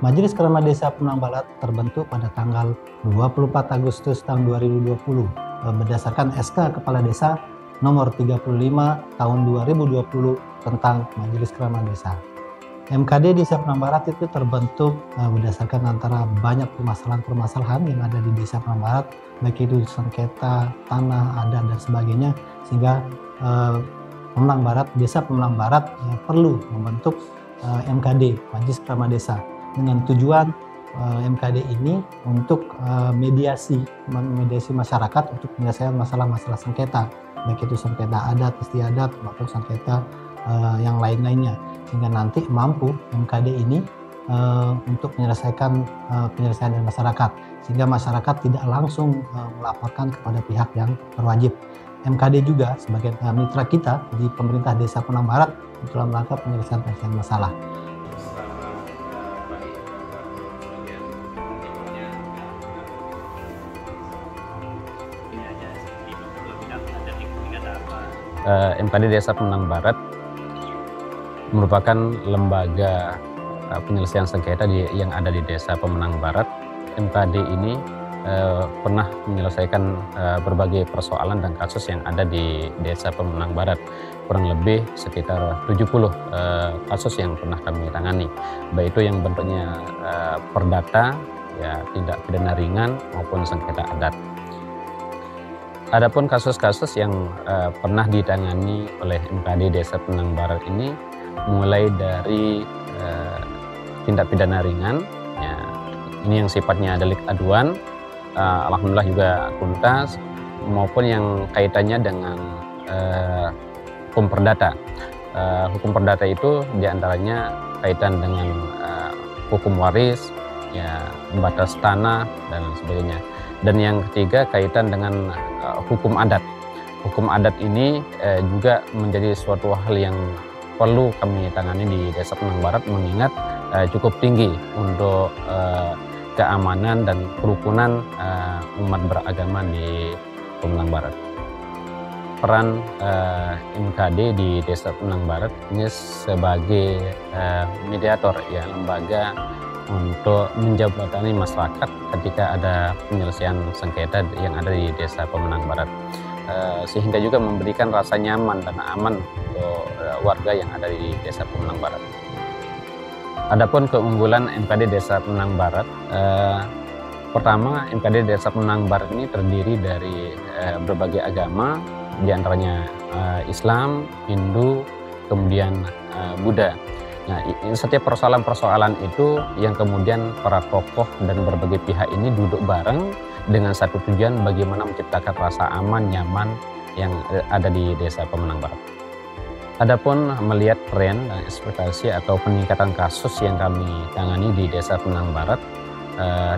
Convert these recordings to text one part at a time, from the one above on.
Majelis Keramat Desa Pemenang Barat terbentuk pada tanggal 24 Agustus tahun 2020 berdasarkan SK Kepala Desa nomor 35 tahun 2020 tentang Majelis Keramat Desa. MKD Desa Pemenang Barat itu terbentuk berdasarkan antara banyak permasalahan-permasalahan yang ada di Desa Pemenang Barat, baik itu sengketa, tanah, adat, dan sebagainya, sehingga Desa Pemenang Barat perlu membentuk MKD, Majelis Keramat Desa, dengan tujuan MKD ini untuk mediasi masyarakat untuk menyelesaikan masalah-masalah sengketa, baik itu sengketa adat, istiadat, maupun sengketa yang lain-lainnya, sehingga nanti mampu MKD ini untuk menyelesaikan penyelesaian dari masyarakat, sehingga masyarakat tidak langsung melaporkan kepada pihak yang berwajib. MKD juga sebagai mitra kita di pemerintah Desa Pemenang Barat dalam rangka penyelesaian masalah. MKD Desa Pemenang Barat merupakan lembaga penyelesaian sengketa yang ada di Desa Pemenang Barat. MKD ini pernah menyelesaikan berbagai persoalan dan kasus yang ada di Desa Pemenang Barat. Kurang lebih sekitar 70 kasus yang pernah kami tangani, baik itu yang bentuknya perdata, ya, tindak pidana ringan maupun sengketa adat. Adapun kasus-kasus yang pernah ditangani oleh MKD Desa Pemenang Barat ini mulai dari tindak pidana ringan, ya, ini yang sifatnya delik aduan, alhamdulillah juga tuntas, maupun yang kaitannya dengan hukum perdata. Hukum perdata itu diantaranya kaitan dengan hukum waris, ya, batas tanah, dan sebagainya. Dan yang ketiga kaitan dengan hukum adat. Hukum adat ini juga menjadi suatu hal yang perlu kami tangani di Desa Pemenang Barat, mengingat cukup tinggi untuk keamanan dan kerukunan umat beragama di Pemenang Barat. Peran MKD di Desa Pemenang Barat ini sebagai mediator, ya, lembaga untuk menjembatani masyarakat ketika ada penyelesaian sengketa yang ada di Desa Pemenang Barat, sehingga juga memberikan rasa nyaman dan aman untuk warga yang ada di Desa Pemenang Barat. Adapun keunggulan MKD Desa Pemenang Barat, pertama, MKD Desa Pemenang Barat ini terdiri dari berbagai agama, diantaranya Islam, Hindu, kemudian Buddha. Nah, setiap persoalan-persoalan itu yang kemudian para tokoh dan berbagai pihak ini duduk bareng dengan satu tujuan, bagaimana menciptakan rasa aman, nyaman yang ada di Desa Pemenang Barat. Adapun melihat tren dan ekspektasi atau peningkatan kasus yang kami tangani di Desa Pemenang Barat,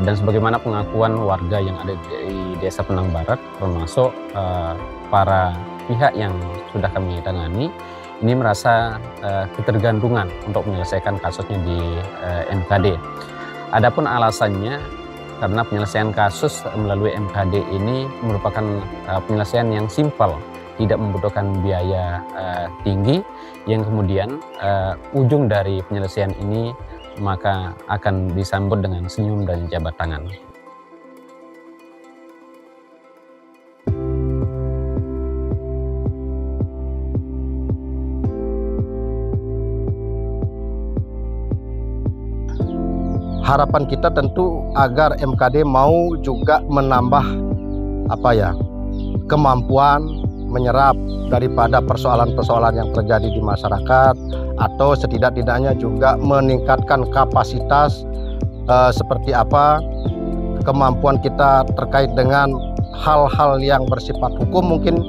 dan sebagaimana pengakuan warga yang ada di Desa Pemenang Barat, termasuk para pihak yang sudah kami tangani, ini merasa ketergantungan untuk menyelesaikan kasusnya di MKD. Adapun alasannya, karena penyelesaian kasus melalui MKD ini merupakan penyelesaian yang simpel, tidak membutuhkan biaya tinggi, yang kemudian ujung dari penyelesaian ini maka akan disambut dengan senyum dan jabat tangan. Harapan kita tentu agar MKD mau juga menambah kemampuan menyerap daripada persoalan-persoalan yang terjadi di masyarakat, atau setidak-tidaknya juga meningkatkan kapasitas seperti apa kemampuan kita terkait dengan hal-hal yang bersifat hukum, mungkin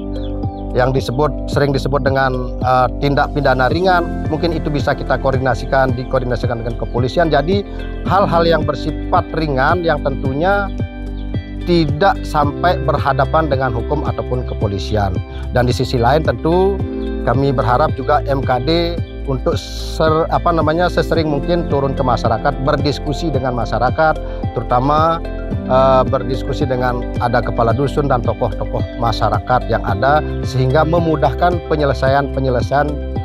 yang sering disebut dengan tindak pidana ringan, mungkin itu bisa kita dikoordinasikan dengan kepolisian. Jadi hal-hal yang bersifat ringan yang tentunya tidak sampai berhadapan dengan hukum ataupun kepolisian. Dan di sisi lain tentu kami berharap juga MKD untuk sesering mungkin turun ke masyarakat, berdiskusi dengan masyarakat, terutama berdiskusi dengan ada kepala dusun dan tokoh-tokoh masyarakat yang ada, sehingga memudahkan penyelesaian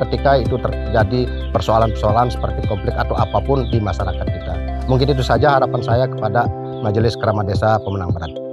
ketika itu terjadi persoalan-persoalan seperti konflik atau apapun di masyarakat kita. Mungkin itu saja harapan saya kepada Majelis Keramat Desa Pemenang Barat.